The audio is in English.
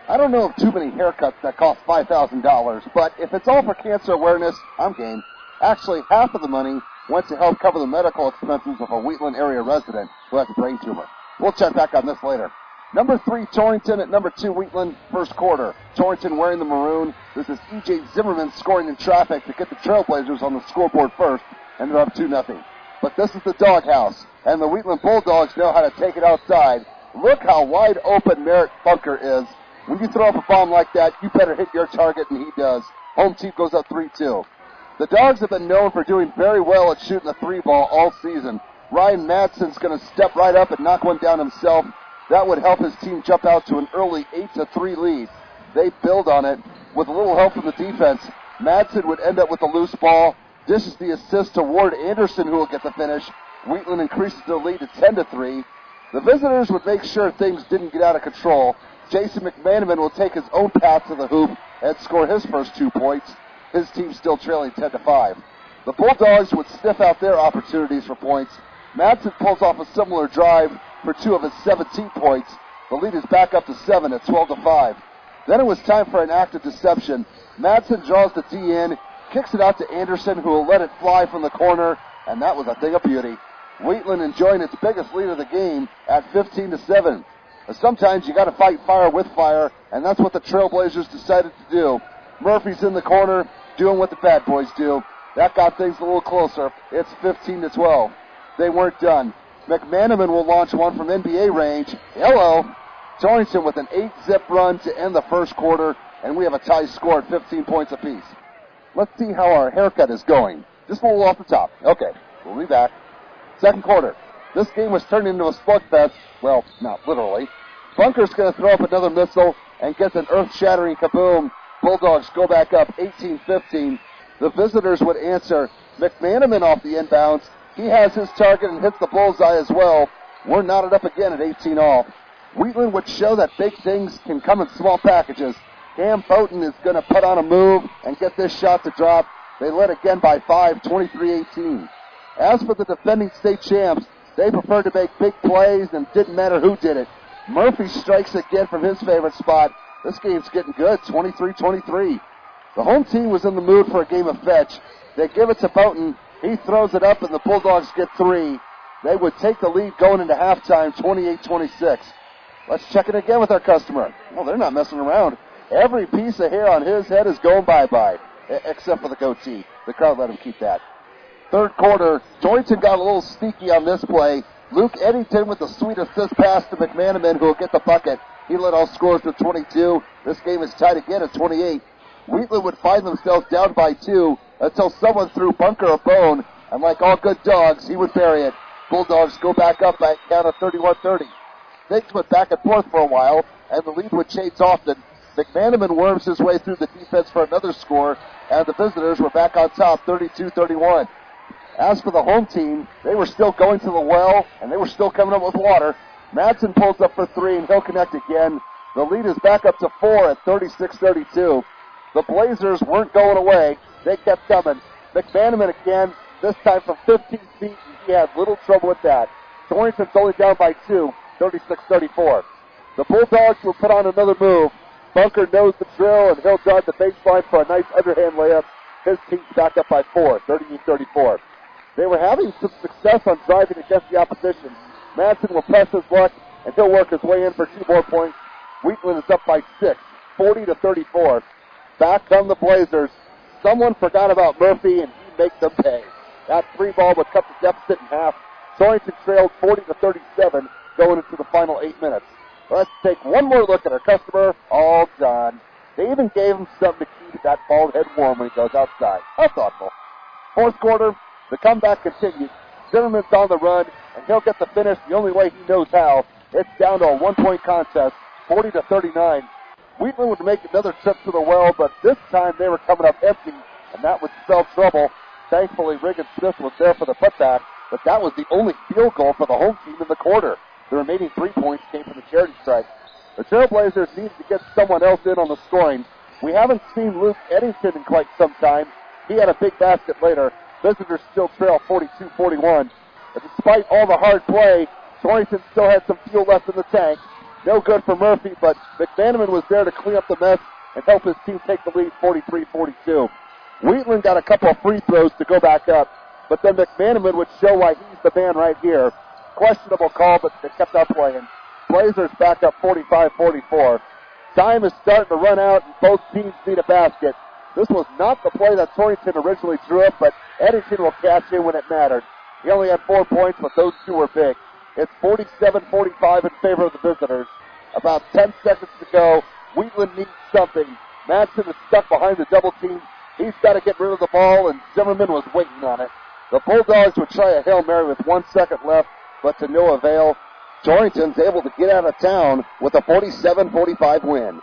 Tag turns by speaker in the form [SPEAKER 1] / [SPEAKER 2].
[SPEAKER 1] I don't know of too many haircuts that cost $5,000, but if it's all for cancer awareness, I'm game. Actually, half of the money went to help cover the medical expenses of a Wheatland area resident who has a brain tumor. We'll check back on this later. Number 3, Torrington at number 2, Wheatland, first quarter. Torrington wearing the maroon. This is E.J. Zimmerman scoring in traffic to get the Trailblazers on the scoreboard first, and they're up 2-0. But this is the doghouse, and the Wheatland Bulldogs know how to take it outside. Look how wide open Merritt Bunker is. When you throw up a bomb like that, you better hit your target, and he does. Home team goes up 3-2. The Dogs have been known for doing very well at shooting the 3-ball all season. Ryan Madsen's going to step right up and knock one down himself. That would help his team jump out to an early 8-3 lead. They build on it. With a little help from the defense, Madsen would end up with a loose ball. Dishes the assist to Ward Anderson, who will get the finish. Wheatland increases their lead to 10-3. The visitors would make sure things didn't get out of control. Jason McManaman will take his own path to the hoop and score his first 2 points. His team still trailing 10-5. The Bulldogs would sniff out their opportunities for points. Madsen pulls off a similar drive for 2 of his 17 points. The lead is back up to 7 at 12-5. Then it was time for an act of deception. Madsen draws the D in, kicks it out to Anderson, who will let it fly from the corner, and that was a thing of beauty. Wheatland enjoying its biggest lead of the game at 15-7. Sometimes you got to fight fire with fire, and that's what the Trailblazers decided to do. Murphy's in the corner, doing what the bad boys do. That got things a little closer. It's 15-12. They weren't done. McManaman will launch one from NBA range. Hello. Torrington with an 8-zip run to end the first quarter, and we have a tie score at 15 points apiece. Let's see how our haircut is going. Just a little off the top. Okay, we'll be back. Second quarter. This game was turned into a slugfest. Well, not literally. Bunker's going to throw up another missile and gets an earth-shattering kaboom. Bulldogs go back up 18-15. The visitors would answer. McManaman off the inbounds. He has his target and hits the bullseye as well. We're knotted up again at 18 all. Wheatland would show that big things can come in small packages. Cam Bowden is going to put on a move and get this shot to drop. They led again by 5, 23-18. As for the defending state champs, they preferred to make big plays and didn't matter who did it. Murphy strikes again from his favorite spot. This game's getting good, 23-23. The home team was in the mood for a game of fetch. They give it to Bowden. He throws it up, and the Bulldogs get 3. They would take the lead going into halftime, 28-26. Let's check it again with our customer. Well, they're not messing around. Every piece of hair on his head is going bye-bye, except for the goatee. The crowd let him keep that. Third quarter, Torrington got a little sneaky on this play. Luke Eddington with the sweet assist pass to McManaman, who will get the bucket. He led all scorers to 22. This game is tied again at 28. Wheatland would find themselves down by 2 until someone threw Bunker a bone, and like all good dogs, he would bury it. Bulldogs go back up by a count of 31-30. Things went back and forth for a while, and the lead would change often. McManaman worms his way through the defense for another score, and the visitors were back on top, 32-31. As for the home team, they were still going to the well, and they were still coming up with water. Madsen pulls up for 3, and he'll connect again. The lead is back up to 4 at 36-32. The Blazers weren't going away. They kept coming. McManaman again, this time from 15 feet, and he had little trouble with that. Torrington's only down by 2, 36-34. The Bulldogs will put on another move. Bunker knows the drill, and he'll drive the baseline for a nice underhand layup. His team's back up by 4, 38-34. They were having some success on driving against the opposition. Madsen will press his luck, and he'll work his way in for 2 more points. Wheatland is up by 6, 40-34. Back come the Blazers. Someone forgot about Murphy, and he makes them pay. That 3-ball would cut the deficit in half. Torrington trailed 40-37 going into the final 8 minutes. Let's take one more look at our customer. All done. They even gave him something to keep that bald head warm when he goes outside. How thoughtful. Fourth quarter, the comeback continues. Zimmerman's on the run, and he'll get the finish the only way he knows how. It's down to a 1-point contest, 40-39. Wheatland would make another trip to the well, but this time they were coming up empty, and that would spell trouble. Thankfully, Regan Smith was there for the putback, but that was the only field goal for the home team in the quarter. The remaining 3 points came from the charity strike. The Trailblazers needed to get someone else in on the scoring. We haven't seen Luke Eddington in quite some time. He had a big basket later. Visitors still trail 42-41. But despite all the hard play, Torrington still had some fuel left in the tank. No good for Murphy, but McManaman was there to clean up the mess and help his team take the lead 43-42. Wheatland got a couple of free throws to go back up, but then McManaman would show why he's the man right here. Questionable call, but they kept on playing. Blazers back up 45-44. Time is starting to run out, and both teams need a basket. This was not the play that Torrington originally drew up, but Eddington will cash in when it mattered. He only had 4 points, but those two were big. It's 47-45 in favor of the visitors. About 10 seconds to go. Wheatland needs something. Madsen is stuck behind the double team. He's got to get rid of the ball, and Zimmerman was waiting on it. The Bulldogs would try a Hail Mary with 1 second left, but to no avail. Torrington's able to get out of town with a 47-45 win.